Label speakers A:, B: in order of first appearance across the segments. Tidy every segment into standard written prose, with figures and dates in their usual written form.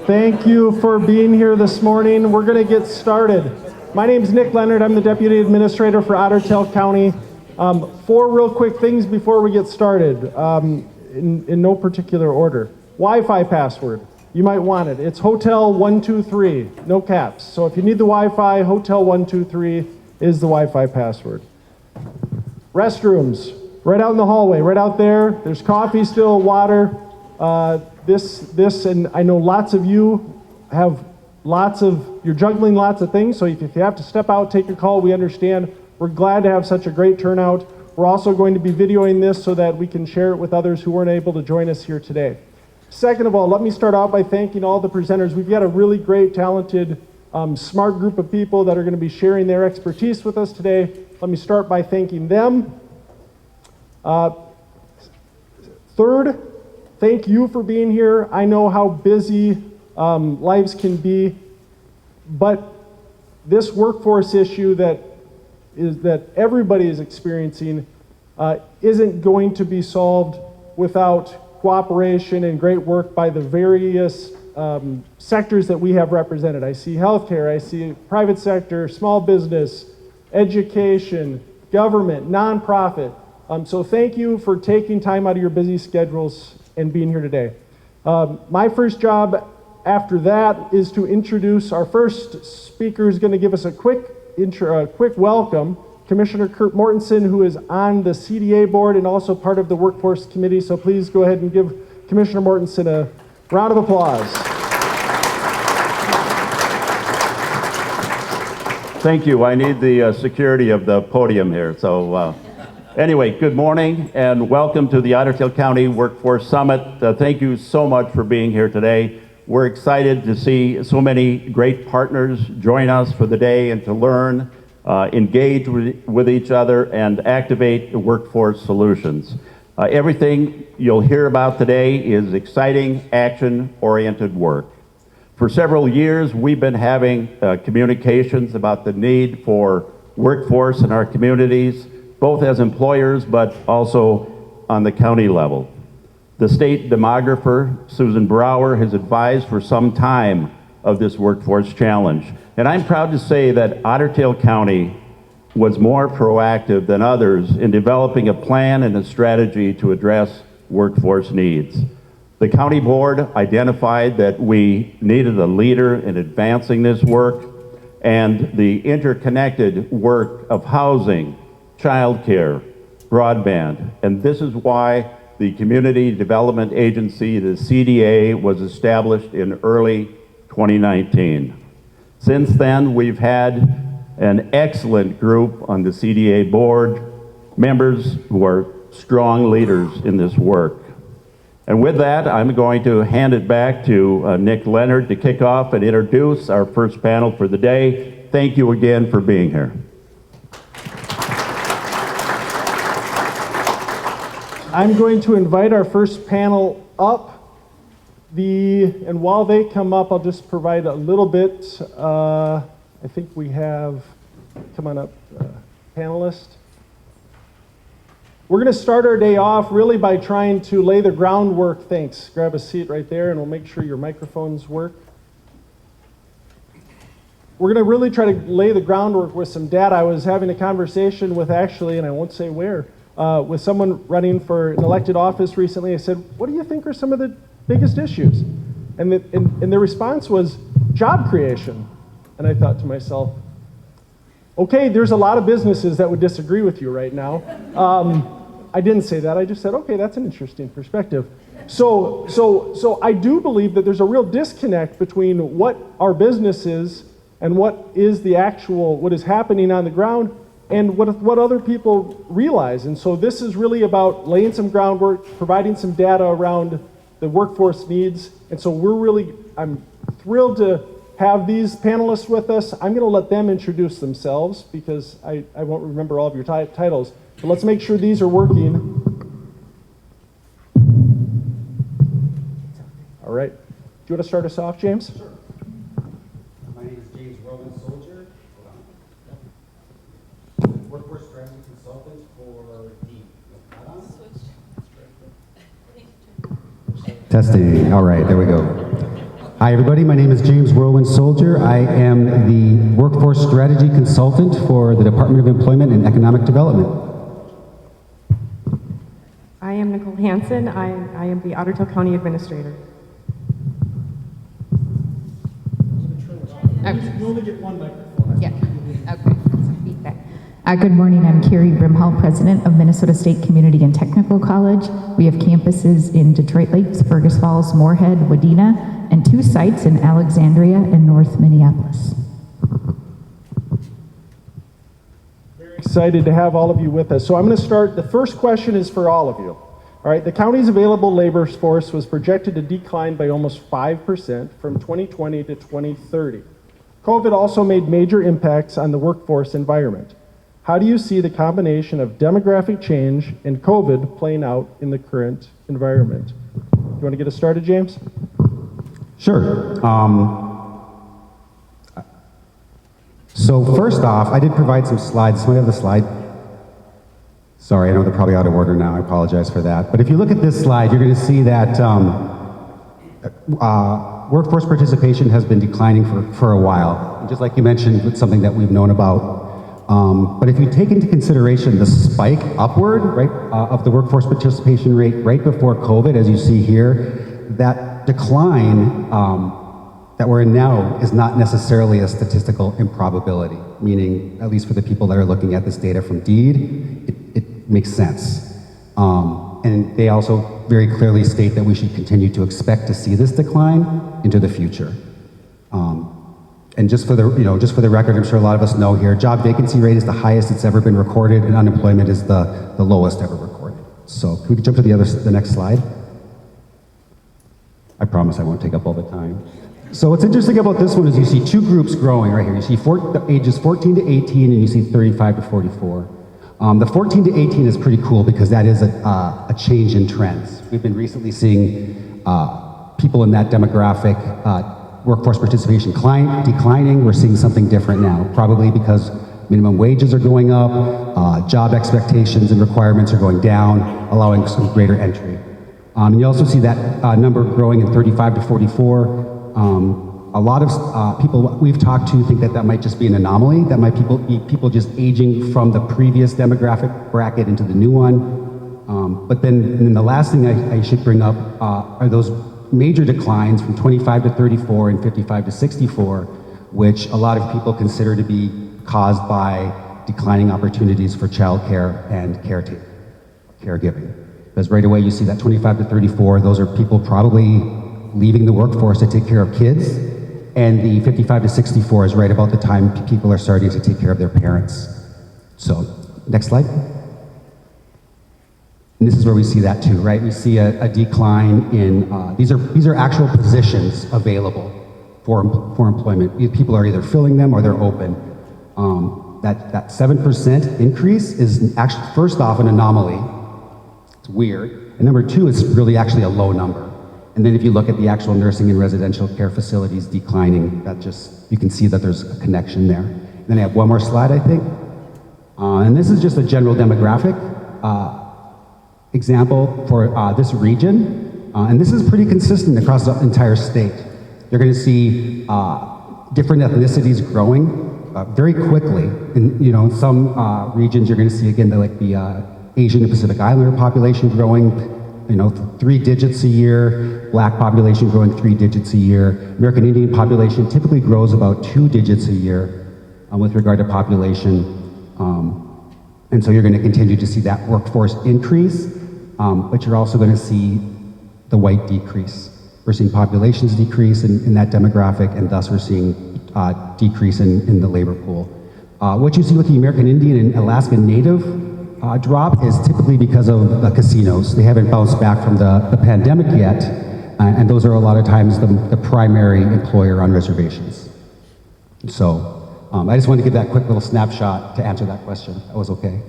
A: Thank you for being here this morning. We're going to get started. My name is Nick Leonard. I'm the Deputy Administrator for Otter County. Four real quick things before we get started, in no particular order. Wi-Fi password. You might want it. It's Hotel 123, no caps. So if you need the Wi-Fi, Hotel 123 is the Wi-Fi password. Restrooms, right out in the hallway, right out there. There's coffee still, water. This, and I know lots of you have you're juggling lots of things, so if you have to step out, take a call, we understand. We're glad to have such a great turnout. We're also going to be videoing this so that we can share it with others who weren't able to join us here today. Second of all, let me start out by thanking all the presenters. We've got a really great, talented, smart group of people that are going to be sharing their expertise with us today. Let me start by thanking them. Third, thank you for being here. I know how busy lives can be, but this workforce issue that everybody is experiencing isn't going to be solved without cooperation and great work by the various sectors that we have represented. I see healthcare, I see private sector, small business, education, government, nonprofit. So thank you for taking time out of your busy schedules and being here today. My first job after that is to introduce our first speaker, who's going to give us a quick welcome, Commissioner Kurt Mortensen, who is on the CDA board and also part of the Workforce Committee. So please go ahead and give Commissioner Mortensen a round of applause.
B: Thank you. I need the security of the podium here. So anyway, good morning and welcome to the Otter County Workforce Summit. Thank you so much for being here today. We're excited to see so many great partners join us for the day and to learn, engage with each other, and activate workforce solutions. Everything you'll hear about today is exciting, action-oriented work. For several years, we've been having communications about the need for workforce in our communities, both as employers, but also on the county level. The state demographer, Susan Brower, has advised for some time of this workforce challenge. And I'm proud to say that Otter County was more proactive than others in developing a plan and a strategy to address workforce needs. The county board identified that we needed a leader in advancing this work, and the interconnected work of housing, childcare, broadband. And this is why the Community Development Agency, the CDA, was established in early 2019. Since then, we've had an excellent group on the CDA board, members who are strong leaders in this work. And with that, I'm going to hand it back to Nick Leonard to kick off and introduce our first panel for the day. Thank you again for being here.
A: I'm going to invite our first panel up. And while they come up, I'll just provide a little bit. I think we have, come on up, panelist. We're going to start our day off really by trying to lay the groundwork. Thanks. Grab a seat right there and we'll make sure your microphones work. We're going to really try to lay the groundwork with some data. I was having a conversation with actually, and I won't say where, with someone running for an elected office recently. I said, what do you think are some of the biggest issues? And the response was job creation. And I thought to myself, okay, there's a lot of businesses that would disagree with you right now. I didn't say that. I just said, okay, that's an interesting perspective. So I do believe that there's a real disconnect between what our business is and what is happening on the ground and what other people realize. And so this is really about laying some groundwork, providing some data around the workforce needs. And so I'm thrilled to have these panelists with us. I'm going to let them introduce themselves because I won't remember all of your titles. But let's make sure these are working. All right. Do you want to start us off, James?
C: Sure. My name is James Roman Soldier. Workforce strategy consultant for the
D: Testing. All right, there we go.
C: Hi, everybody. My name is James Whirlwind Soldier. I am the Workforce Strategy Consultant for the Department of Employment and Economic Development.
D: I am Nicole Hansen. I am the Otter County Administrator.
A: You only get one microphone.
E: Yeah, okay, some feedback. Good morning, I'm Carrie Brimhall, President of Minnesota State Community and Technical College. We have campuses in Detroit Lakes, Fergus Falls, Moorhead, Wadena, and 2 sites in Alexandria and North Minneapolis.
A: Very excited to have all of you with us. So I'm going to start, the first question is for all of you. All right, the county's available labor force was projected to decline by almost 5% from 2020 to 2030. COVID also made major impacts on the workforce environment. How do you see the combination of demographic change and COVID playing out in the current environment? You want to get us started, James?
C: Sure. So first off, I did provide some slides. Somebody have the slide? Sorry, I know they're probably out of order now. I apologize for that. But if you look at this slide, you're going to see that workforce participation has been declining for a while. And just like you mentioned, it's something that we've known about. But if you take into consideration the spike upward, right, of the workforce participation rate right before COVID, as you see here, that decline that we're in now is not necessarily a statistical improbability, meaning, at least for the people that are looking at this data from DEED, it makes sense. And they also very clearly state that we should continue to expect to see this decline into the future. And just for the record, I'm sure a lot of us know here, job vacancy rate is the highest it's ever been recorded, and unemployment is the lowest ever recorded. So can we jump to the next slide? I promise I won't take up all the time. So what's interesting about this one is you see 2 groups growing right here. You see the ages 14 to 18, and you see 35 to 44. The 14 to 18 is pretty cool because that is a change in trends. We've been recently seeing people in that demographic workforce participation declining. We're seeing something different now, probably because minimum wages are going up, job expectations and requirements are going down, allowing some greater entry. And you also see that number growing in 35 to 44. A lot of people we've talked to think that might just be an anomaly, that might be people just aging from the previous demographic bracket into the new one. But then the last thing I should bring up are those major declines from 25 to 34 and 55 to 64, which a lot of people consider to be caused by declining opportunities for childcare and caregiving. Because right away you see that 25 to 34, those are people probably leaving the workforce to take care of kids, and the 55 to 64 is right about the time people are starting to take care of their parents. So, next slide. And this is where we see that too, right? We see a decline in, these are actual positions available for employment. People are either filling them or they're open. That 7% increase is actually, first off, an anomaly. It's weird. And number 2, it's really actually a low number. And then if you look at the actual nursing and residential care facilities declining, you can see that there's a connection there. And then I have one more slide, I think. And this is just a general demographic example for this region. And this is pretty consistent across the entire state. You're going to see different ethnicities growing very quickly. In some regions, you're going to see, again, the Asian and Pacific Islander population growing, 3 digits a year, Black population growing 3 digits a year. American Indian population typically grows about 2 digits a year with regard to population. And so you're going to continue to see that workforce increase, but you're also going to see the white decrease. We're seeing populations decrease in that demographic, and thus we're seeing decrease in the labor pool. What you see with the American Indian and Alaska Native drop is typically because of the casinos. They haven't bounced back from the pandemic yet, and those are a lot of times the primary employer on reservations. So I just wanted to give that quick little snapshot to answer that question. That was okay.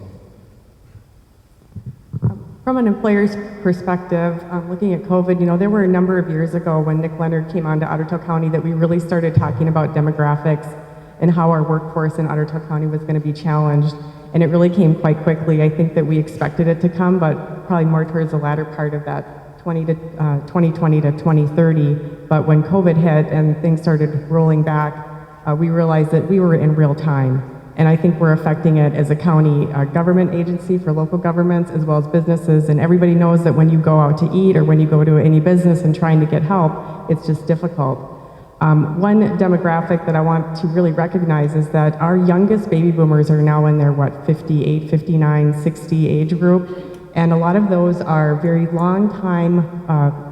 D: From an employer's perspective, looking at COVID, there were a number of years ago when Nick Leonard came on to Ottertail County that we really started talking about demographics and how our workforce in Ottertail County was going to be challenged. And it really came quite quickly. I think that we expected it to come, but probably more towards the latter part of that 2020 to 2030. But when COVID hit and things started rolling back, we realized that we were in real time. And I think we're affecting it as a county government agency for local governments as well as businesses. And everybody knows that when you go out to eat or when you go to any business and trying to get help, it's just difficult. One demographic that I want to really recognize is that our youngest baby boomers are now in their, 58, 59, 60 age group. And a lot of those are very long-time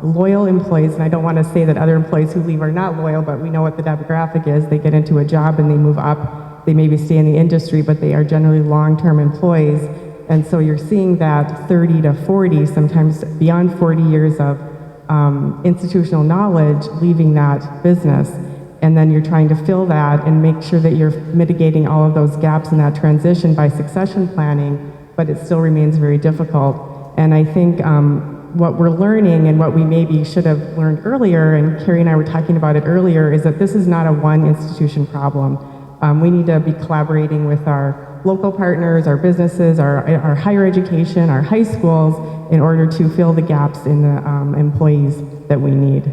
D: loyal employees. And I don't want to say that other employees who leave are not loyal, but we know what the demographic is. They get into a job and they move up. They maybe stay in the industry, but they are generally long-term employees. And so you're seeing that 30 to 40, sometimes beyond 40 years of institutional knowledge leaving that business. And then you're trying to fill that and make sure that you're mitigating all of those gaps in that transition by succession planning, but it still remains very difficult. And I think what we're learning and what we maybe should have learned earlier, and Carrie and I were talking about it earlier, is that this is not a one institution problem. We need to be collaborating with our local partners, our businesses, our higher education, our high schools, in order to fill the gaps in the employees that we need.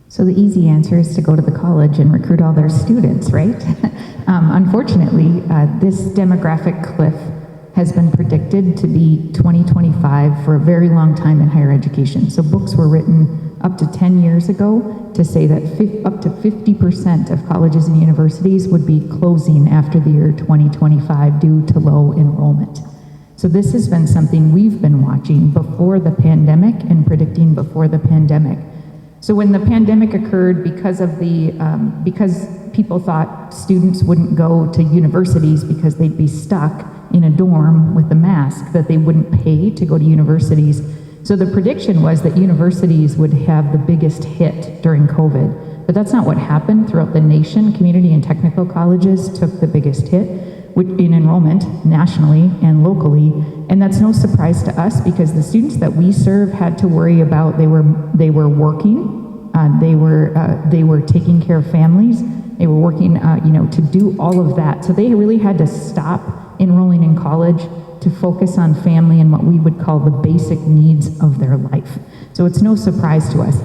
E: So the easy answer is to go to the college and recruit all their students, right? Unfortunately, this demographic cliff has been predicted to be 2025 for a very long time in higher education. So books were written up to 10 years ago to say that up to 50% of colleges and universities would be closing after the year 2025 due to low enrollment. So this has been something we've been watching before the pandemic and predicting before the pandemic. So when the pandemic occurred, because people thought students wouldn't go to universities because they'd be stuck in a dorm with a mask, that they wouldn't pay to go to universities. So the prediction was that universities would have the biggest hit during COVID. But that's not what happened throughout the nation. Community and technical colleges took the biggest hit in enrollment nationally and locally. And that's no surprise to us because the students that we serve had to worry about, they were working, they were taking care of families, they were working to do all of that. So they really had to stop enrolling in college to focus on family and what we would call the basic needs of their life. So it's no surprise to us.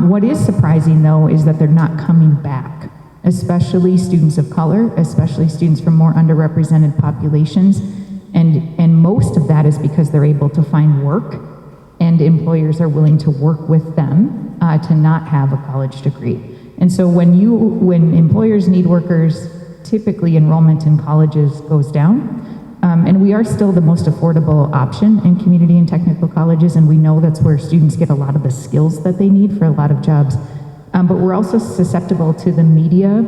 E: What is surprising, though, is that they're not coming back, especially students of color, especially students from more underrepresented populations. And most of that is because they're able to find work, and employers are willing to work with them to not have a college degree. And so when employers need workers, typically enrollment in colleges goes down. And we are still the most affordable option in community and technical colleges, and we know that's where students get a lot of the skills that they need for a lot of jobs. But we're also susceptible to the media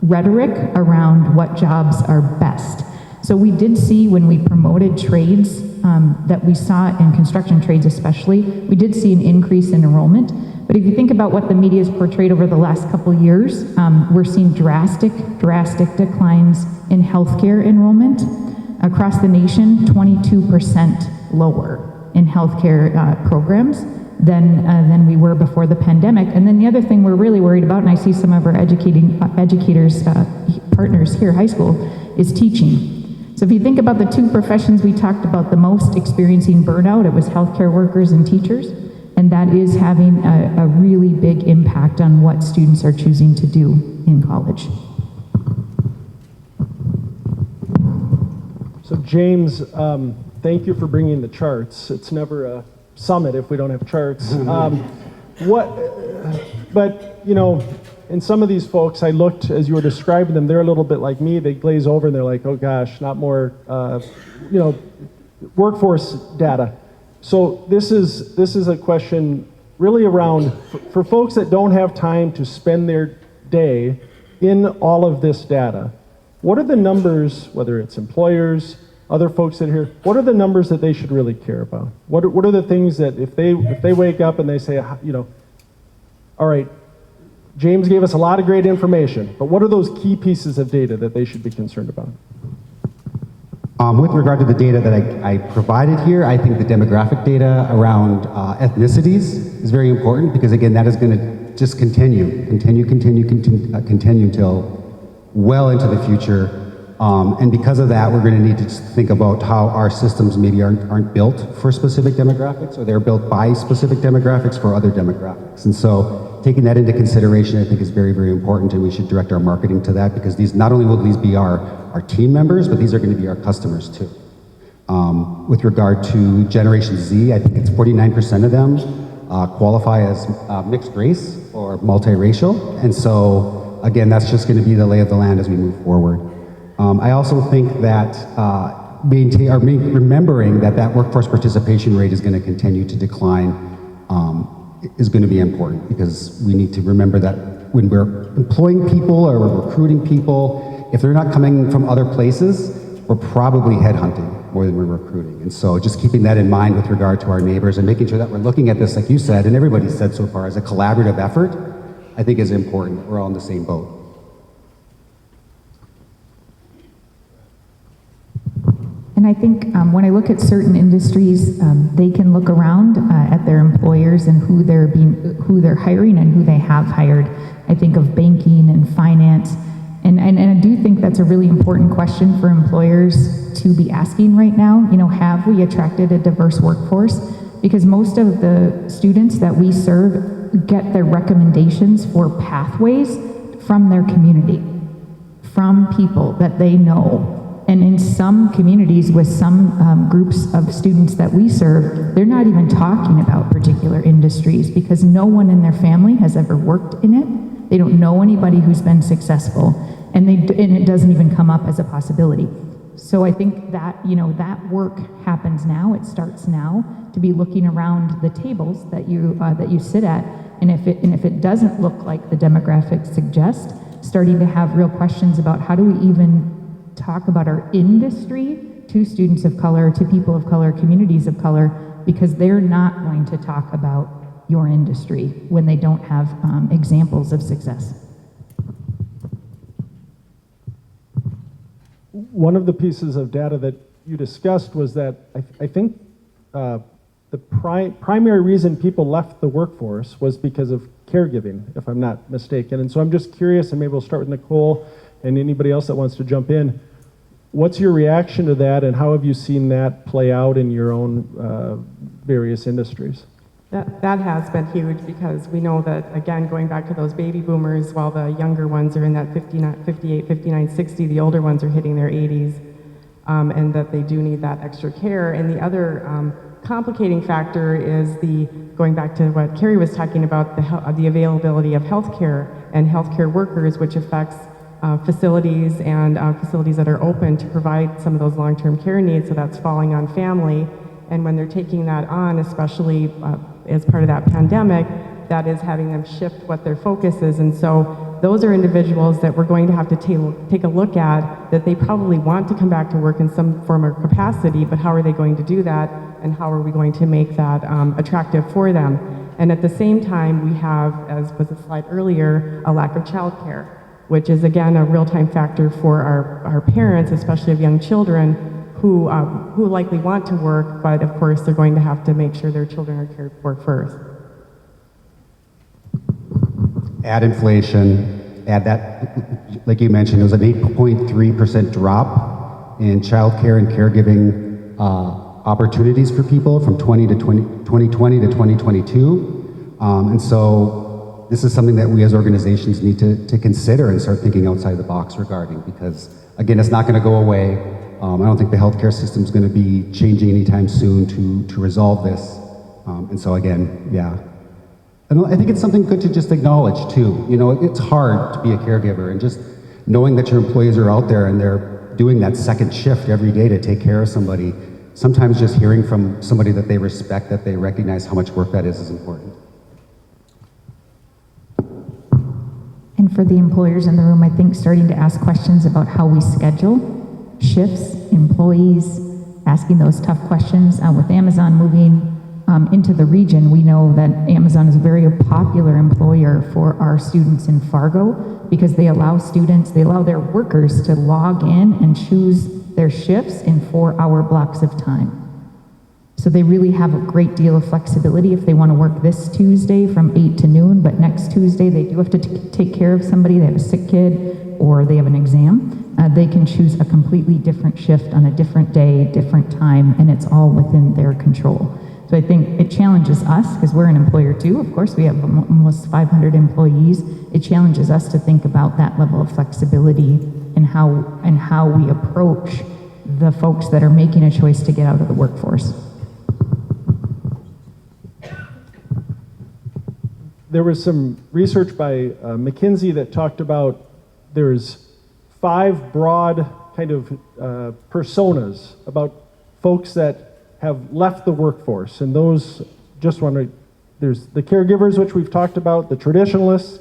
E: rhetoric around what jobs are best. So we did see when we promoted trades that we saw in construction trades especially, we did see an increase in enrollment. But if you think about what the media has portrayed over the last couple of years, we're seeing drastic declines in healthcare enrollment. Across the nation, 22% lower in healthcare programs than we were before the pandemic. And then the other thing we're really worried about, and I see some of our educators, partners here, high school, is teaching. So if you think about the two professions we talked about the most experiencing burnout, it was healthcare workers and teachers. And that is having a really big impact on what students are choosing to do in college.
A: So James, thank you for bringing the charts. It's never a summit if we don't have charts. But in some of these folks, I looked as you were describing them, they're a little bit like me. They glaze over and they're like, oh gosh, not more, workforce data. So this is a question really around, for folks that don't have time to spend their day in all of this data, what are the numbers, whether it's employers, other folks that are here, what are the numbers that they should really care about? What are the things that if they wake up and they say, all right, James gave us a lot of great information, but what are those key pieces of data that they should be concerned about?
C: With regard to the data that I provided here, I think the demographic data around ethnicities is very important because, again, that is going to just continue till well into the future. And because of that, we're going to need to think about how our systems maybe aren't built for specific demographics, or they're built by specific demographics for other demographics. And so taking that into consideration, I think, is very, very important, and we should direct our marketing to that, because these, not only will these be our team members, but these are going to be our customers too. With regard to Generation Z, I think it's 49% of them qualify as mixed race or multiracial. And so, again, that's just going to be the lay of the land as we move forward. I also think that remembering that workforce participation rate is going to continue to decline is going to be important, because we need to remember that when we're employing people or we're recruiting people, if they're not coming from other places, we're probably headhunting more than we're recruiting. And so just keeping that in mind with regard to our neighbors and making sure that we're looking at this, like you said, and everybody said so far, as a collaborative effort, I think is important. We're all in the same boat.
E: And I think when I look at certain industries, they can look around at their employers and who they're hiring and who they have hired. I think of banking and finance, and I do think that's a really important question for employers to be asking right now. You know, have we attracted a diverse workforce? Because most of the students that we serve get their recommendations for pathways from their community, from people that they know. And in some communities with some groups of students that we serve, they're not even talking about particular industries because no one in their family has ever worked in it. They don't know anybody who's been successful, and it doesn't even come up as a possibility. So I think that, you know, that work happens now. It starts now to be looking around the tables that you sit at, and if it doesn't look like the demographics suggest, starting to have real questions about how do we even talk about our industry to students of color, to people of color, communities of color, because they're not going to talk about your industry when they don't have examples of success.
A: One of the pieces of data that you discussed was that I think the primary reason people left the workforce was because of caregiving, if I'm not mistaken. And so I'm just curious, and maybe we'll start with Nicole and anybody else that wants to jump in. What's your reaction to that, and how have you seen that play out in your own various industries?
D: That has been huge, because we know that, again, going back to those baby boomers, while the younger ones are in that 58, 59, 60, the older ones are hitting their 80s, and that they do need that extra care. And the other complicating factor is going back to what Carrie was talking about, the availability of healthcare and healthcare workers, which affects facilities and facilities that are open to provide some of those long-term care needs, so that's falling on family. And when they're taking that on, especially as part of that pandemic, that is having them shift what their focus is. And so those are individuals that we're going to have to take a look at, that they probably want to come back to work in some form or capacity, but how are they going to do that, and how are we going to make that attractive for them? And at the same time, we have, as was a slide earlier, a lack of childcare, which is, again, a real-time factor for our parents, especially of young children, who likely want to work, but of course they're going to have to make sure their children are cared for first.
C: Add inflation, add that, like you mentioned, there was an 8.3% drop in childcare and caregiving opportunities for people from 2020 to 2022. And so this is something that we as organizations need to consider and start thinking outside the box regarding, because again, it's not going to go away. I don't think the healthcare system is going to be changing anytime soon to resolve this. And so again, yeah. And I think it's something good to just acknowledge too. You know, it's hard to be a caregiver, and just knowing that your employees are out there and they're doing that second shift every day to take care of somebody. Sometimes just hearing from somebody that they respect, that they recognize how much work that is important.
E: And for the employers in the room, I think starting to ask questions about how we schedule shifts, employees, asking those tough questions. With Amazon moving into the region, we know that Amazon is a very popular employer for our students in Fargo, because they allow their workers to log in and choose their shifts in 4-hour blocks of time. So they really have a great deal of flexibility if they want to work this Tuesday from 8 to noon, but next Tuesday they do have to take care of somebody, they have a sick kid, or they have an exam. They can choose a completely different shift on a different day, different time, and it's all within their control. So I think it challenges us, because we're an employer too. Of course, we have almost 500 employees. It challenges us to think about that level of flexibility and how we approach the folks that are making a choice to get out of the workforce.
A: There was some research by McKinsey that talked about there's 5 broad kind of personas about folks that have left the workforce, and those just want to, there's the caregivers, which we've talked about, the traditionalists,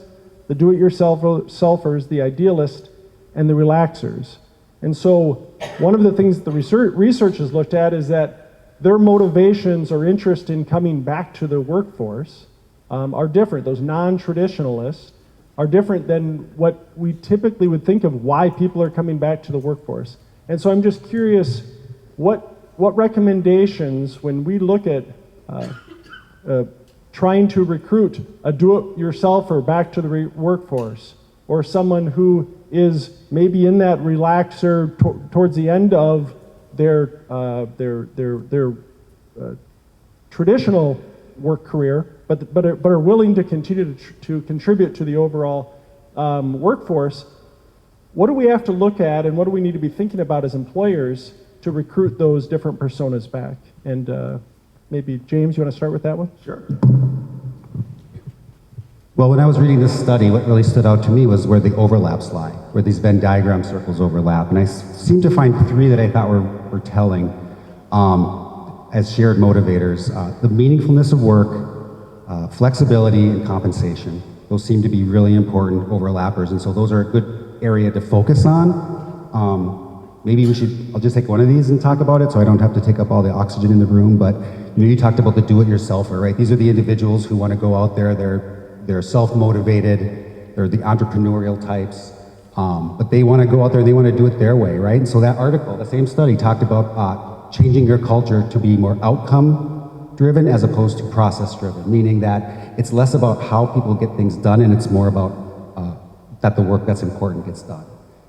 A: the do-it-yourselfers, the idealists, and the relaxers. And so one of the things the research has looked at is that their motivations or interest in coming back to the workforce are different. Those non-traditionalists are different than what we typically would think of why people are coming back to the workforce. And so I'm just curious, what recommendations, when we look at trying to recruit a do-it-yourselfer back to the workforce, or someone who is maybe in that relaxer towards the end of their traditional work career, but are willing to continue to contribute to the overall workforce, what do we have to look at, and what do we need to be thinking about as employers to recruit those different personas back? And maybe James, you want to start with that one?
B: Sure.
C: Well, when I was reading this study, what really stood out to me was where the overlaps lie, where these Venn diagram circles overlap. And I seemed to find 3 that I thought were telling as shared motivators. The meaningfulness of work, flexibility, and compensation. Those seem to be really important overlappers, and so those are a good area to focus on. Maybe I'll just take one of these and talk about it so I don't have to take up all the oxygen in the room, but you talked about the do-it-yourselfer, right? These are the individuals who want to go out there, they're self-motivated, they're the entrepreneurial types, but they want to go out there, they want to do it their way, right? And so that article, the same study, talked about changing your culture to be more outcome-driven as opposed to process-driven, meaning that it's less about how people get things done and it's more about that the work that's important gets done.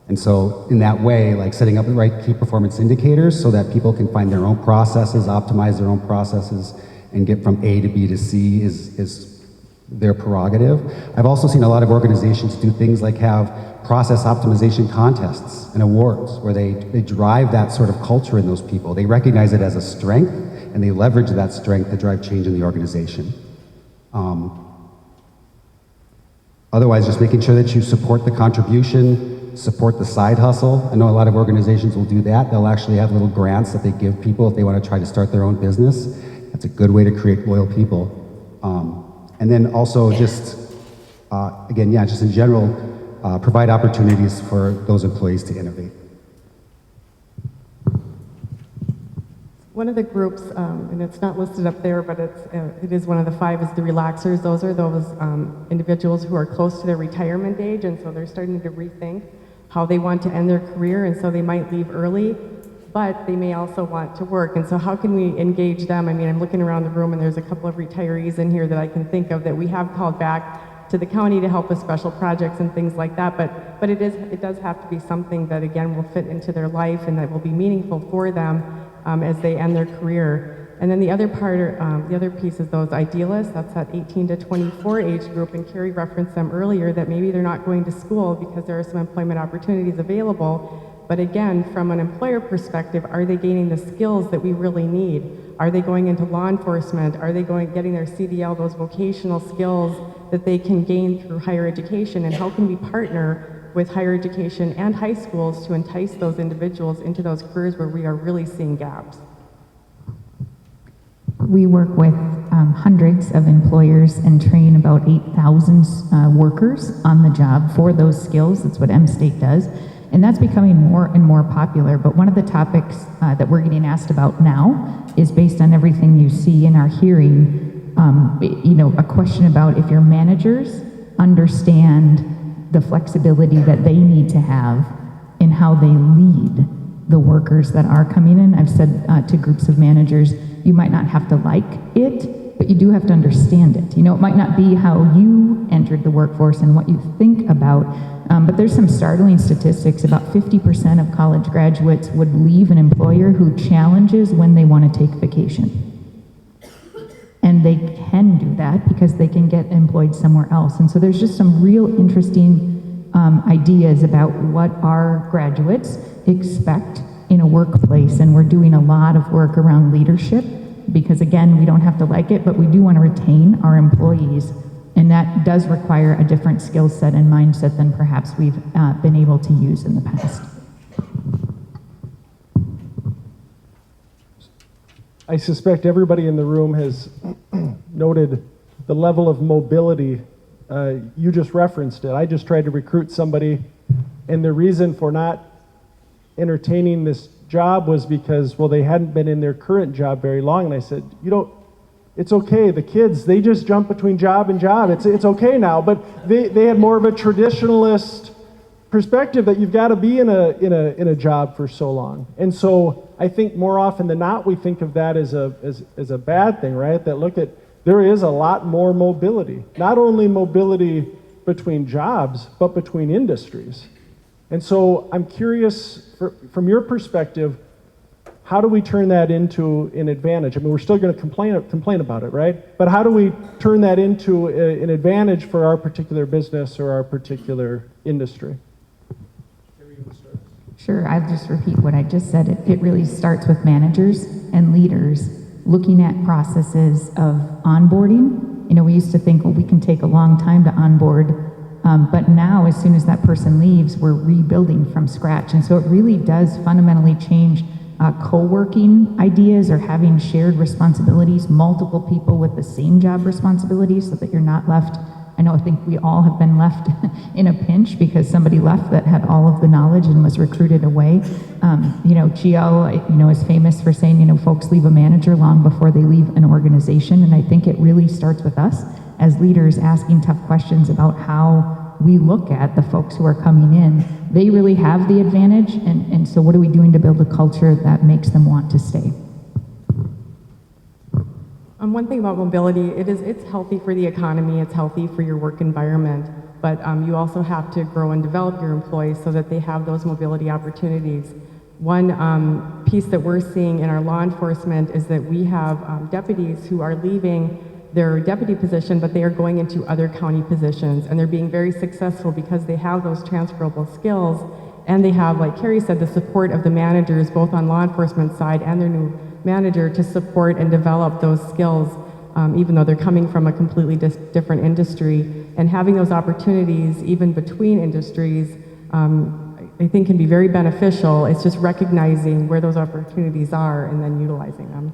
C: And so in that way, like setting up the right key performance indicators so that people can find their own processes, optimize their own processes, and get from A to B to C is their prerogative. I've also seen a lot of organizations do things like have process optimization contests and awards where they drive that sort of culture in those people. They recognize it as a strength and they leverage that strength to drive change in the organization. Otherwise, just making sure that you support the contribution, support the side hustle. I know a lot of organizations will do that. They'll actually have little grants that they give people if they want to try to start their own business. That's a good way to create loyal people. And then also just, again, just in general, provide opportunities for those employees to innovate.
D: One of the groups, and it's not listed up there, but it is one of the 5, is the relaxers. Those are those individuals who are close to their retirement age, and so they're starting to rethink how they want to end their career, and so they might leave early, but they may also want to work. And so how can we engage them? I mean, I'm looking around the room, and there's a couple of retirees in here that I can think of that we have called back to the county to help with special projects and things like that, but it does have to be something that, again, will fit into their life and that will be meaningful for them as they end their career. And then the other part, the other piece is those idealists. That's that 18 to 24 age group, and Carrie referenced them earlier, that maybe they're not going to school because there are some employment opportunities available. But again, from an employer perspective, are they gaining the skills that we really need? Are they going into law enforcement? Are they getting their CDL, those vocational skills that they can gain through higher education? And how can we partner with higher education and high schools to entice those individuals into those careers where we are really seeing gaps?
E: We work with hundreds of employers and train about 8,000 workers on the job for those skills. That's what M-State does. And that's becoming more and more popular. But one of the topics that we're getting asked about now is based on everything you see in our hearing, a question about if your managers understand the flexibility that they need to have in how they lead the workers that are coming in. I've said to groups of managers, you might not have to like it, but you do have to understand it. You know, it might not be how you entered the workforce and what you think about, but there's some startling statistics. About 50% of college graduates would leave an employer who challenges when they want to take vacation. And they can do that because they can get employed somewhere else. And so there's just some real interesting ideas about what our graduates expect in a workplace. And we're doing a lot of work around leadership because, again, we don't have to like it, but we do want to retain our employees. And that does require a different skill set and mindset than perhaps we've been able to use in the past.
A: I suspect everybody in the room has noted the level of mobility. You just referenced it. I just tried to recruit somebody, and the reason for not entertaining this job was because, well, they hadn't been in their current job very long. And I said, it's okay. The kids, they just jump between job and job. It's okay now. But they had more of a traditionalist perspective that you've got to be in a job for so long. And so I think more often than not, we think of that as a bad thing, right? That there is a lot more mobility. Not only mobility between jobs, but between industries. And so I'm curious, from your perspective, how do we turn that into an advantage? I mean, we're still going to complain about it, right? But how do we turn that into an advantage for our particular business or our particular industry?
E: Sure, I'll just repeat what I just said. It really starts with managers and leaders looking at processes of onboarding. You know, we used to think, well, we can take a long time to onboard, but now as soon as that person leaves, we're rebuilding from scratch. And so it really does fundamentally change co-working ideas or having shared responsibilities, multiple people with the same job responsibilities so that you're not left. I think we all have been left in a pinch because somebody left that had all of the knowledge and was recruited away. Gio, is famous for saying, folks leave a manager long before they leave an organization. And I think it really starts with us as leaders asking tough questions about how we look at the folks who are coming in. They really have the advantage. And so what are we doing to build a culture that makes them want to stay?
D: One thing about mobility, it's healthy for the economy, it's healthy for your work environment, but you also have to grow and develop your employees so that they have those mobility opportunities. One piece that we're seeing in our law enforcement is that we have deputies who are leaving their deputy position, but they are going into other county positions, and they're being very successful because they have those transferable skills, and they have, like Carrie said, the support of the managers, both on law enforcement side and their new manager, to support and develop those skills, even though they're coming from a completely different industry. And having those opportunities, even between industries, I think can be very beneficial. It's just recognizing where those opportunities are and then utilizing them.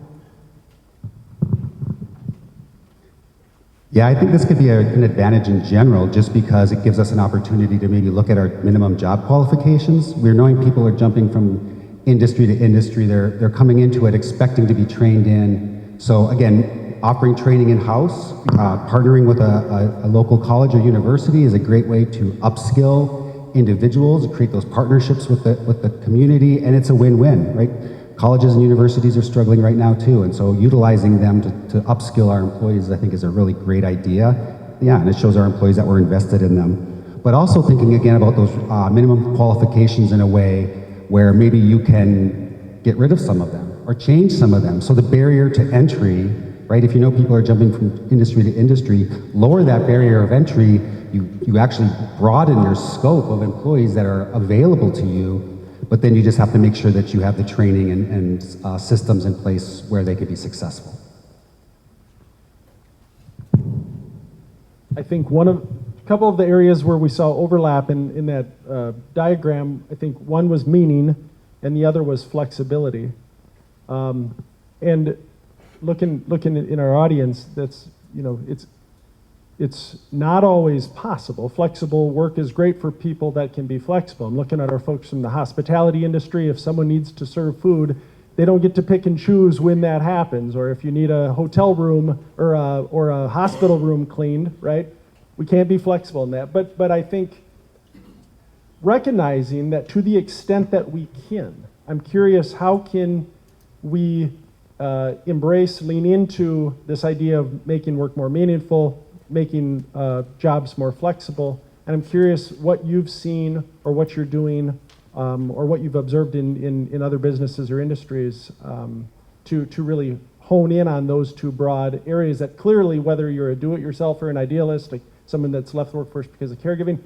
C: Yeah, I think this could be an advantage in general just because it gives us an opportunity to maybe look at our minimum job qualifications. We're knowing people are jumping from industry to industry. They're coming into it expecting to be trained in. So again, offering training in-house, partnering with a local college or university is a great way to upskill individuals, create those partnerships with the community, and it's a win-win, right? Colleges and universities are struggling right now too, and so utilizing them to upskill our employees, I think, is a really great idea. Yeah, and it shows our employees that we're invested in them. But also thinking again about those minimum qualifications in a way where maybe you can get rid of some of them or change some of them. So the barrier to entry, right? If you know people are jumping from industry to industry, lower that barrier of entry, you actually broaden your scope of employees that are available to you, but then you just have to make sure that you have the training and systems in place where they can be successful.
A: I think a couple of the areas where we saw overlap in that diagram, I think one was meaning and the other was flexibility. And looking in our audience, that's, it's not always possible. Flexible work is great for people that can be flexible. I'm looking at our folks from the hospitality industry. If someone needs to serve food, they don't get to pick and choose when that happens. Or if you need a hotel room or a hospital room cleaned, right? We can't be flexible in that. But I think recognizing that to the extent that we can, I'm curious, how can we embrace, lean into this idea of making work more meaningful, making jobs more flexible. And I'm curious what you've seen or what you're doing or what you've observed in other businesses or industries to really hone in on those two broad areas that clearly, whether you're a do-it-yourself or an idealist, like someone that's left the workforce because of caregiving,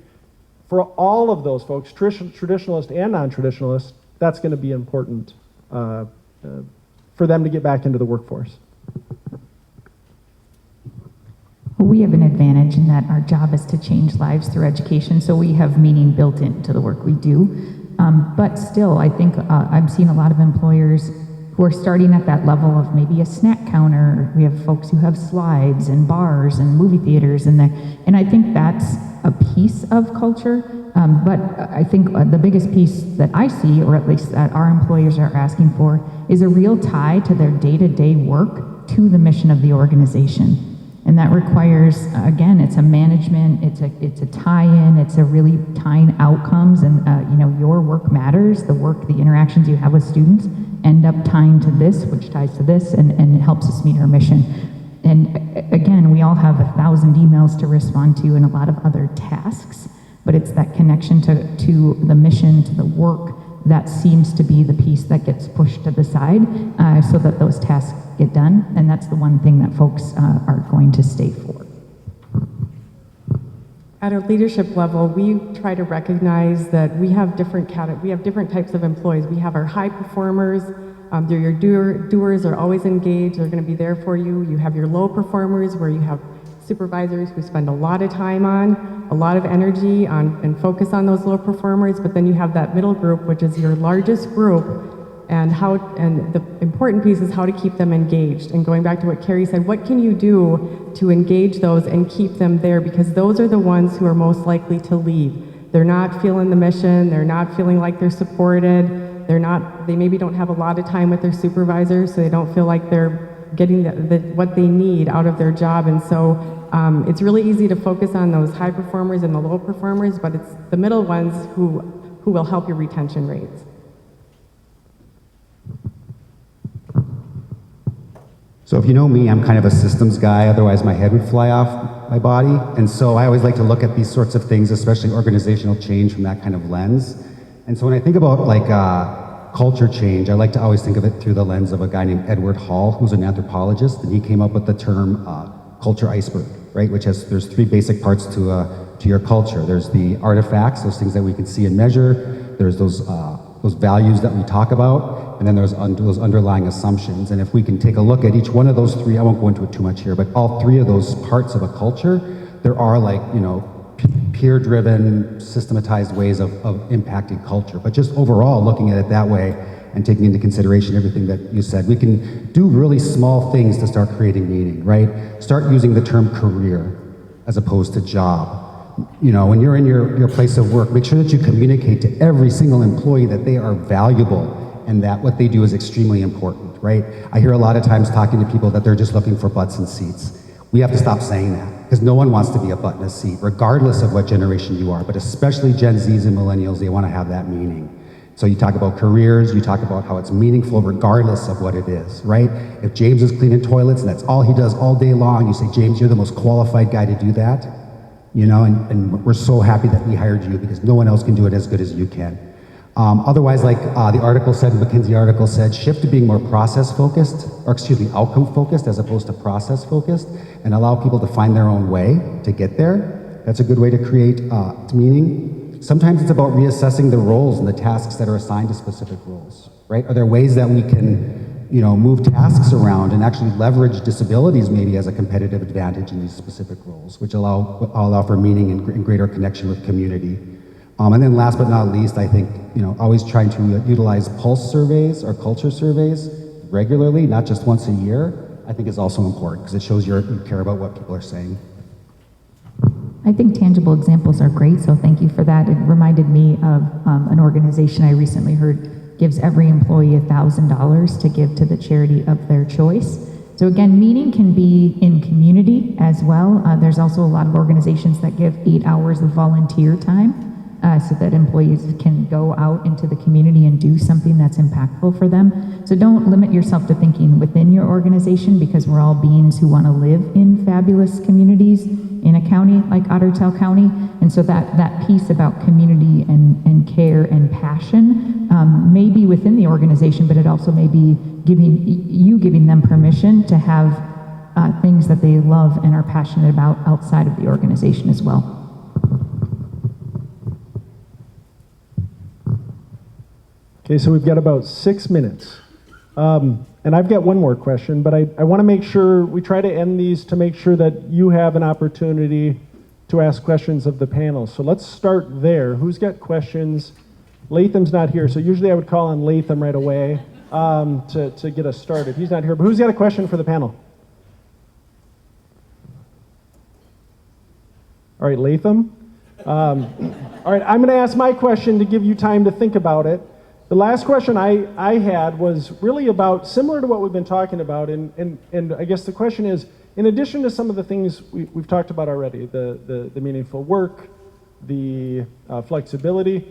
A: for all of those folks, traditionalist and non-traditionalist, that's going to be important for them to get back into the workforce.
E: We have an advantage in that our job is to change lives through education, so we have meaning built into the work we do. But still, I think I'm seeing a lot of employers who are starting at that level of maybe a snack counter. We have folks who have slides and bars and movie theaters and I think that's a piece of culture. But I think the biggest piece that I see, or at least that our employers are asking for, is a real tie to their day-to-day work to the mission of the organization. And that requires, again, it's a management, it's a tie-in, it's a really tying outcomes, and your work matters, the interactions you have with students end up tying to this, which ties to this, and it helps us meet our mission. And again, we all have 1,000 emails to respond to and a lot of other tasks, but it's that connection to the mission, to the work, that seems to be the piece that gets pushed to the side so that those tasks get done, and that's the one thing that folks are going to stay for.
D: At a leadership level, we try to recognize that we have different types of employees. We have our high performers. They're your doers are always engaged. They're going to be there for you. You have your low performers, where you have supervisors who spend a lot of time on, a lot of energy on, and focus on those low performers. But then you have that middle group, which is your largest group. And the important piece is how to keep them engaged. And going back to what Carrie said, what can you do to engage those and keep them there? Because those are the ones who are most likely to leave. They're not feeling the mission. They're not feeling like they're supported. They maybe don't have a lot of time with their supervisors, so they don't feel like they're getting what they need out of their job. And so it's really easy to focus on those high performers and the low performers, but it's the middle ones who will help your retention rates.
C: So if you know me, I'm kind of a systems guy, otherwise my head would fly off my body. And so I always like to look at these sorts of things, especially organizational change, from that kind of lens. And so when I think about culture change, I like to always think of it through the lens of a guy named Edward Hall, who's an anthropologist, and he came up with the term culture iceberg, right? There's three basic parts to your culture. There's the artifacts, those things that we can see and measure. There's those values that we talk about, and then there's those underlying assumptions. And if we can take a look at each one of those three, I won't go into it too much here, but all three of those parts of a culture, there are peer-driven, systematized ways of impacting culture. But just overall, looking at it that way and taking into consideration everything that you said, we can do really small things to start creating meaning, right? Start using the term career as opposed to job. When you're in your place of work, make sure that you communicate to every single employee that they are valuable and that what they do is extremely important, right? I hear a lot of times talking to people that they're just looking for butts and seats. We have to stop saying that, because no one wants to be a butt in a seat, regardless of what generation you are, but especially Gen Zs and millennials, they want to have that meaning. So you talk about careers, you talk about how it's meaningful regardless of what it is, right? If James is cleaning toilets and that's all he does all day long, you say, James, you're the most qualified guy to do that. And we're so happy that we hired you, because no one else can do it as good as you can. Otherwise, like the article said, the McKinsey article said, shift to being more outcome focused as opposed to process focused, and allow people to find their own way to get there. That's a good way to create meaning. Sometimes it's about reassessing the roles and the tasks that are assigned to specific roles, right? Are there ways that we can move tasks around and actually leverage disabilities maybe as a competitive advantage in these specific roles, which allow for meaning and greater connection with community. And then last but not least, I think, always trying to utilize pulse surveys or culture surveys regularly, not just once a year, I think is also important, because it shows you care about what people are saying.
E: I think tangible examples are great, so thank you for that. It reminded me of an organization I recently heard gives every employee $1,000 to give to the charity of their choice. So again, meaning can be in community as well. There's also a lot of organizations that give 8 hours of volunteer time so that employees can go out into the community and do something that's impactful for them. So don't limit yourself to thinking within your organization, because we're all beings who want to live in fabulous communities in a county like Ottertail County. And so that piece about community and care and passion may be within the organization, but it also may be giving them permission to have things that they love and are passionate about outside of the organization as well.
A: Okay, so we've got about 6 minutes. And I've got one more question, but I want to make sure we try to end these to make sure that you have an opportunity to ask questions of the panel. So let's start there. Who's got questions? Latham's not here, so usually I would call on Latham right away to get us started. He's not here, but who's got a question for the panel? All right, Latham. All right, I'm going to ask my question to give you time to think about it. The last question I had was really about, similar to what we've been talking about, and I guess the question is, in addition to some of the things we've talked about already, the meaningful work, the flexibility,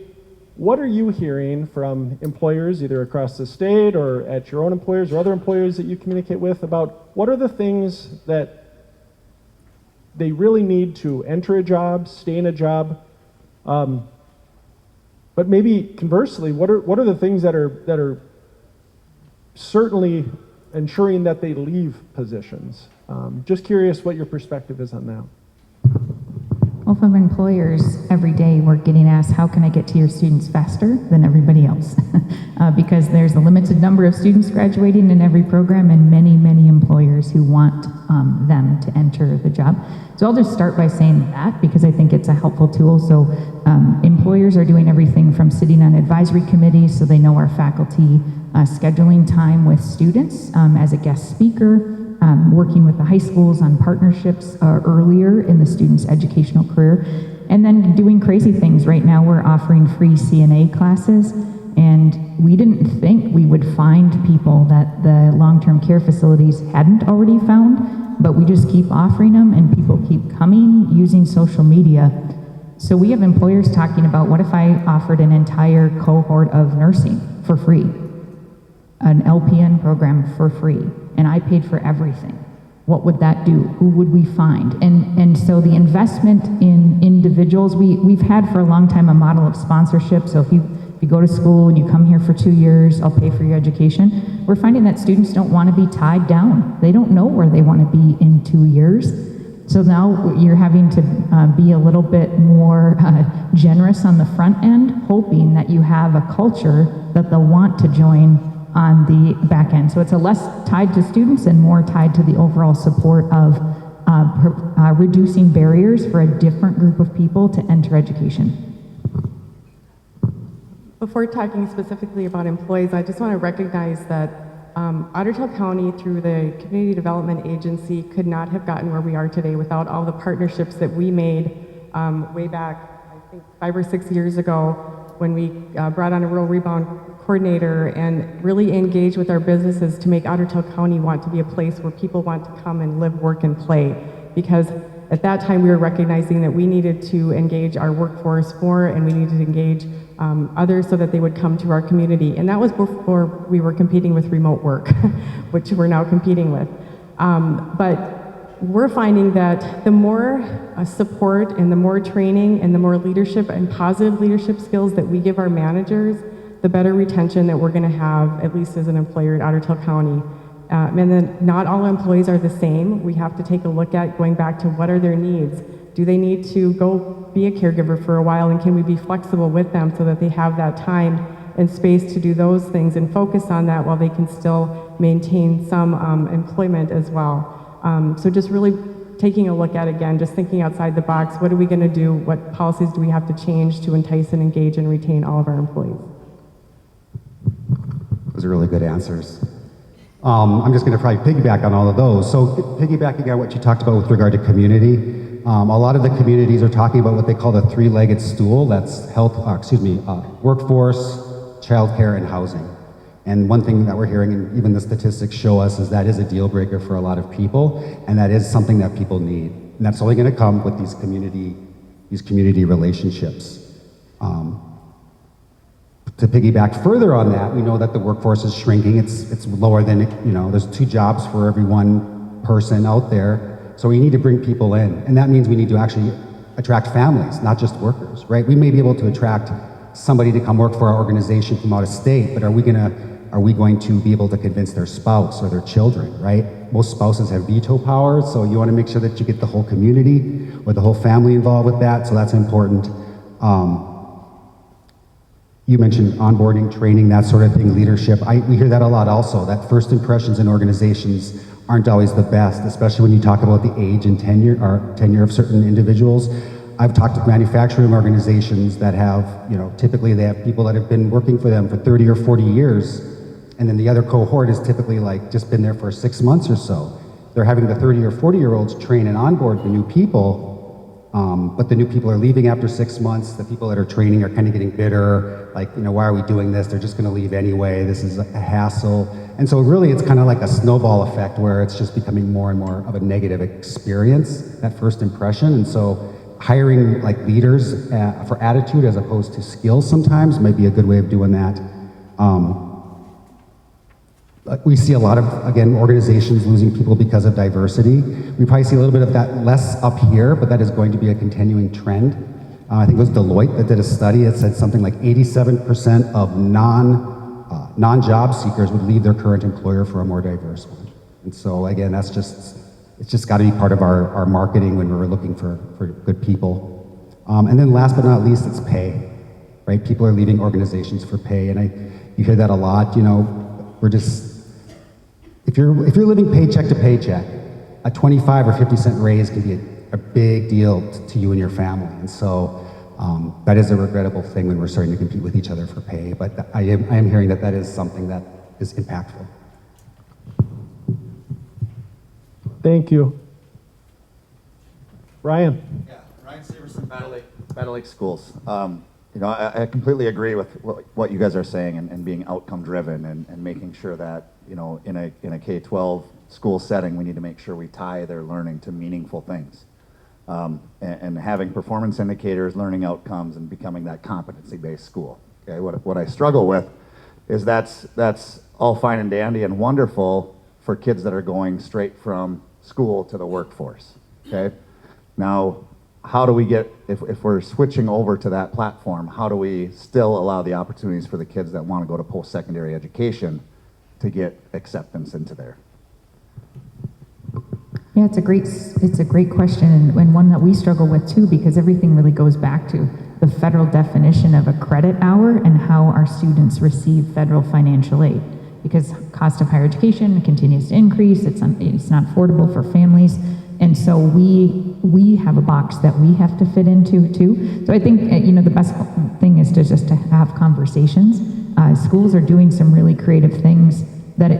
A: what are you hearing from employers, either across the state or at your own employers or other employers that you communicate with, about what are the things that they really need to enter a job, stay in a job, but maybe conversely, what are the things that are certainly ensuring that they leave positions? Just curious what your perspective is on that.
E: Well, from employers, every day we're getting asked, how can I get to your students faster than everybody else? Because there's a limited number of students graduating in every program, and many, many employers who want them to enter the job. So I'll just start by saying that, because I think it's a helpful tool. So employers are doing everything from sitting on advisory committees so they know our faculty, scheduling time with students as a guest speaker, working with the high schools on partnerships earlier in the student's educational career, and then doing crazy things. Right now we're offering free CNA classes, and we didn't think we would find people that the long-term care facilities hadn't already found, but we just keep offering them, and people keep coming using social media. So we have employers talking about, what if I offered an entire cohort of nursing for free, an LPN program for free, and I paid for everything? What would that do? Who would we find? And so the investment in individuals, we've had for a long time a model of sponsorship. So if you go to school and you come here for 2 years, I'll pay for your education. We're finding that students don't want to be tied down. They don't know where they want to be in 2 years. So now you're having to be a little bit more generous on the front end, hoping that you have a culture that they'll want to join on the back end. So it's a less tied to students and more tied to the overall support of reducing barriers for a different group of people to enter education.
D: Before talking specifically about employees, I just want to recognize that Ottertail County, through the Community Development Agency, could not have gotten where we are today without all the partnerships that we made way back, I think 5 or 6 years ago, when we brought on a rural rebound coordinator and really engaged with our businesses to make Ottertail County want to be a place where people want to come and live, work, and play. Because at that time we were recognizing that we needed to engage our workforce more, and we needed to engage others so that they would come to our community. And that was before we were competing with remote work, which we're now competing with. But we're finding that the more support and the more training and the more leadership and positive leadership skills that we give our managers, the better retention that we're going to have, at least as an employer at Ottertail County. And then not all employees are the same. We have to take a look at going back to what are their needs. Do they need to go be a caregiver for a while, and can we be flexible with them so that they have that time and space to do those things and focus on that while they can still maintain some employment as well. So just really taking a look at, again, just thinking outside the box, what are we going to do? What policies do we have to change to entice and engage and retain all of our employees?
C: Those are really good answers. I'm just going to probably piggyback on all of those. So piggybacking on what you talked about with regard to community, a lot of the communities are talking about what they call the three-legged stool. That's workforce, childcare, and housing. And one thing that we're hearing, and even the statistics show us, is that is a deal breaker for a lot of people, and that is something that people need. And that's only going to come with these community relationships. To piggyback further on that, we know that the workforce is shrinking. It's lower than, there's 2 jobs for every 1 person out there. So we need to bring people in. And that means we need to actually attract families, not just workers, right? We may be able to attract somebody to come work for our organization from out of state, but are we going to be able to convince their spouse or their children, right? Most spouses have veto power, so you want to make sure that you get the whole community or the whole family involved with that, so that's important. You mentioned onboarding, training, that sort of thing, leadership. We hear that a lot also, that first impressions in organizations aren't always the best, especially when you talk about the age and tenure of certain individuals. I've talked to manufacturing organizations that have, typically they have people that have been working for them for 30 or 40 years, and then the other cohort is typically like just been there for 6 months or so. They're having the 30 or 40-year-olds train and onboard the new people, but the new people are leaving after 6 months. The people that are training are kind of getting bitter, like, why are we doing this? They're just going to leave anyway. This is a hassle. And so really it's kind of like a snowball effect where it's just becoming more and more of a negative experience, that first impression. And so hiring like leaders for attitude as opposed to skills sometimes might be a good way of doing that. We see a lot of, again, organizations losing people because of diversity. We probably see a little bit of that less up here, but that is going to be a continuing trend. I think it was Deloitte that did a study that said something like 87% of non-job seekers would leave their current employer for a more diverse one. And so again, it's just got to be part of our marketing when we're looking for good people. And then last but not least, it's pay, right? People are leaving organizations for pay, and you hear that a lot. If you're living paycheck to paycheck, a 25 or 50 cent raise can be a big deal to you and your family. And so that is a regrettable thing when we're starting to compete with each other for pay. But I am hearing that is something that is impactful.
A: Thank you. Ryan.
F: Yeah, Ryan Severson, Battle Lake Schools. I completely agree with what you guys are saying and being outcome driven and making sure that, in a K-12 school setting, we need to make sure we tie their learning to meaningful things. And having performance indicators, learning outcomes, and becoming that competency-based school. Okay, what I struggle with is that's all fine and dandy and wonderful for kids that are going straight from school to the workforce. Okay, now how do we get, if we're switching over to that platform, how do we still allow the opportunities for the kids that want to go to post-secondary education to get acceptance into there?
E: Yeah, it's a great question, and one that we struggle with too, because everything really goes back to the federal definition of a credit hour and how our students receive federal financial aid. Because cost of higher education continues to increase, it's not affordable for families, and so we have a box that we have to fit into too. So I think the best thing is to have conversations. Schools are doing some really creative things that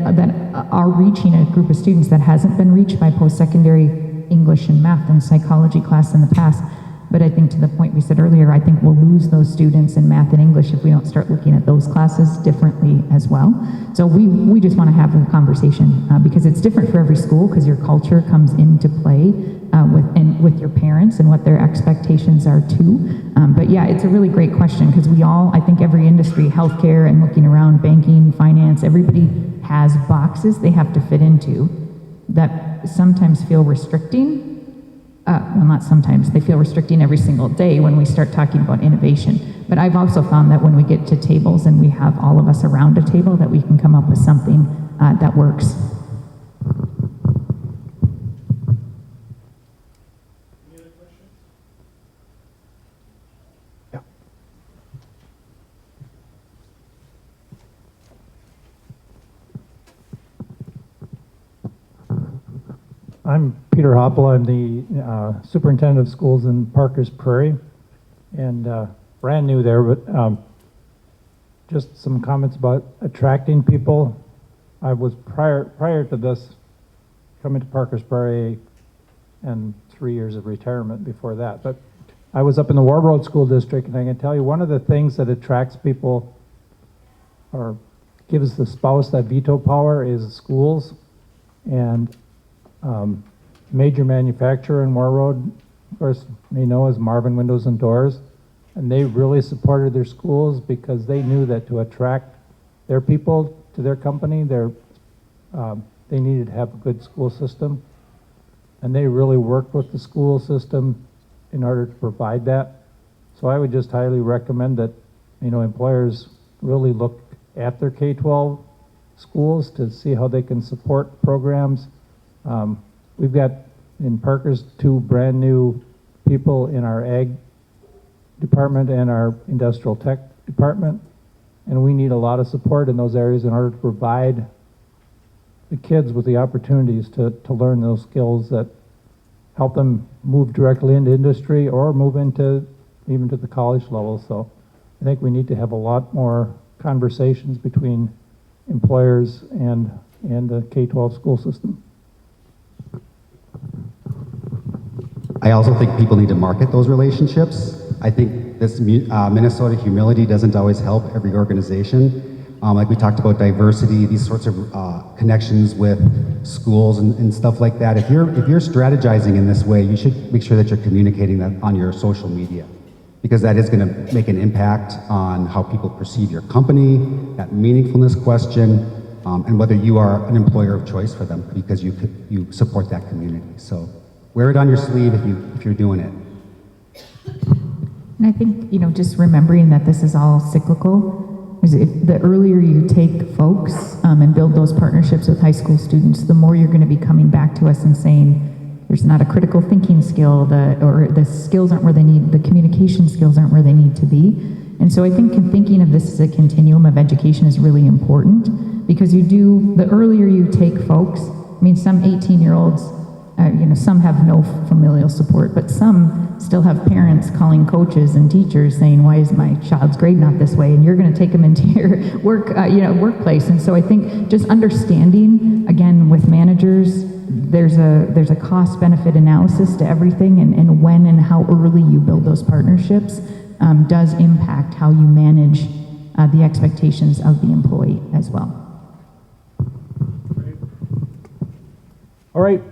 E: are reaching a group of students that hasn't been reached by post-secondary English and math and psychology class in the past. But I think to the point we said earlier, I think we'll lose those students in math and English if we don't start looking at those classes differently as well. So we just want to have a conversation because it's different for every school, because your culture comes into play with your parents and what their expectations are too. But yeah, it's a really great question, because I think every industry, healthcare and looking around, banking, finance, everybody has boxes they have to fit into that sometimes feel restricting. Well, not sometimes, they feel restricting every single day when we start talking about innovation. But I've also found that when we get to tables and we have all of us around a table, that we can come up with something that works.
A: Any other questions? Yeah.
G: I'm Peter Hoppel. I'm the superintendent of schools in Parkers Prairie, and brand new there, but just some comments about attracting people. I was prior to this coming to Parkers Prairie, and 3 years of retirement before that, but I was up in the War Road School District, and I can tell you one of the things that attracts people or gives the spouse that veto power is schools. And major manufacturer in War Road, of course, is Marvin Windows and Doors. and they really supported their schools because they knew that to attract their people to their company, they needed to have a good school system. And they really worked with the school system in order to provide that. So I would just highly recommend that, employers really look at their K-12 schools to see how they can support programs. We've got in Parker's 2 brand new people in our ag department and our industrial tech department, and we need a lot of support in those areas in order to provide the kids with the opportunities to learn those skills that help them move directly into industry or move into even to the college level. So I think we need to have a lot more conversations between employers and the K-12 school system.
C: I also think people need to market those relationships. I think this Minnesota humility doesn't always help every organization. Like we talked about diversity, these sorts of connections with schools and stuff like that. If you're strategizing in this way, you should make sure that you're communicating that on your social media, because that is going to make an impact on how people perceive your company, that meaningfulness question, and whether you are an employer of choice for them because you support that community. So wear it on your sleeve if you're doing it.
E: And I think, just remembering that this is all cyclical, is the earlier you take folks and build those partnerships with high school students, the more you're going to be coming back to us and saying, there's not a critical thinking skill, or the skills aren't where they need, the communication skills aren't where they need to be. And so I think thinking of this as a continuum of education is really important, because the earlier you take folks, some 18-year-olds, some have no familial support, but some still have parents calling coaches and teachers saying, why is my child's grade not this way? And you're going to take them into your workplace. And so I think just understanding, again, with managers, there's a cost benefit analysis to everything, and when and how early you build those partnerships does impact how you manage the expectations of the employee as well.
A: All right.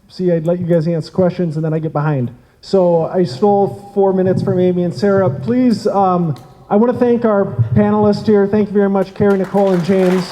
A: See, I'd let you guys answer questions and then I get behind. So I stole 4 minutes from Amy and Sarah. Please, I want to thank our panelists here. Thank you very much, Carrie, Nicole, and James.